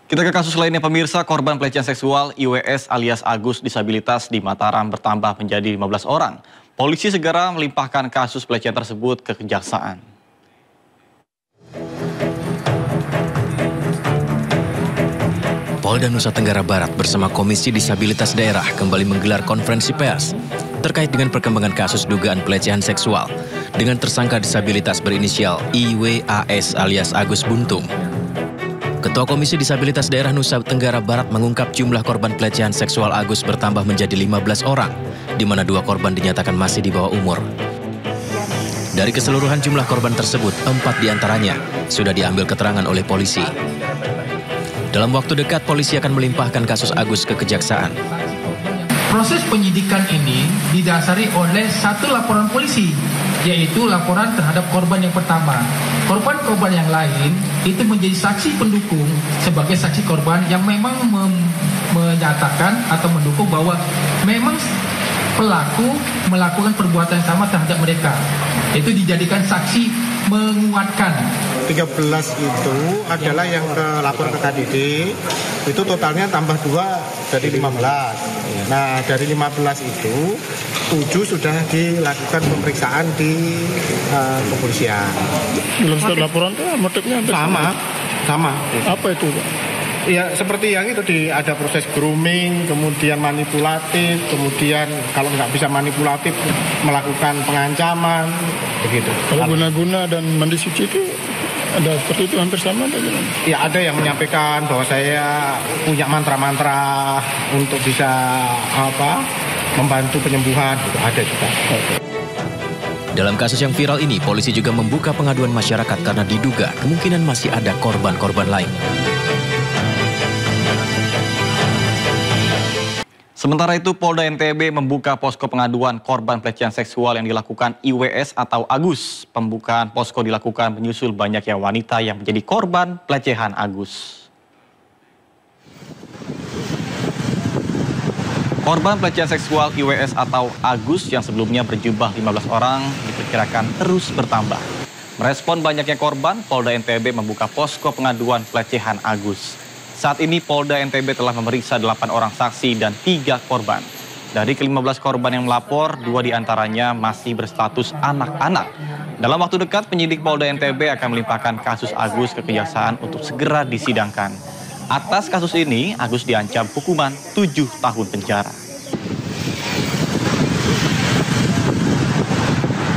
Kita ke kasus lainnya pemirsa, korban pelecehan seksual IWS alias Agus disabilitas di Mataram bertambah menjadi 15 orang. Polisi segera melimpahkan kasus pelecehan tersebut ke kejaksaan. Polda Nusa Tenggara Barat bersama Komisi Disabilitas Daerah kembali menggelar konferensi pers terkait dengan perkembangan kasus dugaan pelecehan seksual dengan tersangka disabilitas berinisial IWAS alias Agus Buntung. Ketua Komisi Disabilitas Daerah Nusa Tenggara Barat mengungkap jumlah korban pelecehan seksual Agus bertambah menjadi 15 orang, di mana 2 korban dinyatakan masih di bawah umur. Dari keseluruhan jumlah korban tersebut, 4 diantaranya sudah diambil keterangan oleh polisi. Dalam waktu dekat, polisi akan melimpahkan kasus Agus ke kejaksaan. Proses penyidikan ini didasari oleh satu laporan polisi, yaitu laporan terhadap korban yang pertama. Korban-korban yang lain itu menjadi saksi pendukung sebagai saksi korban yang memang menyatakan atau mendukung bahwa memang pelaku melakukan perbuatan yang sama terhadap mereka. Itu dijadikan saksi menguatkan. 13 itu adalah yang lapor ke KDD, itu totalnya tambah 2 jadi 15. Nah dari 15 itu 7 sudah dilakukan pemeriksaan di kepolisian. Dalam setiap laporan itu motifnya sama. Apa itu, Pak? Ya seperti yang itu ada proses grooming, kemudian manipulatif, kemudian kalau nggak bisa manipulatif melakukan pengancaman, begitu. Kalau guna-guna dan mandi suci itu ada seperti itu hampir sama atau gimana? Ya ada yang menyampaikan bahwa saya punya mantra-mantra untuk bisa membantu penyembuhan, gitu. Ada juga. Dalam kasus yang viral ini, polisi juga membuka pengaduan masyarakat karena diduga kemungkinan masih ada korban-korban lain. Sementara itu, Polda NTB membuka posko pengaduan korban pelecehan seksual yang dilakukan IWS atau Agus. Pembukaan posko dilakukan menyusul banyaknya wanita yang menjadi korban pelecehan Agus. Korban pelecehan seksual IWS atau Agus yang sebelumnya berjumlah 15 orang diperkirakan terus bertambah. Merespon banyaknya korban, Polda NTB membuka posko pengaduan pelecehan Agus. Saat ini Polda NTB telah memeriksa 8 orang saksi dan 3 korban. Dari ke-15 korban yang melapor, 2 diantaranya masih berstatus anak-anak. Dalam waktu dekat, penyidik Polda NTB akan melimpahkan kasus Agus ke kejaksaan untuk segera disidangkan. Atas kasus ini, Agus diancam hukuman 7 tahun penjara.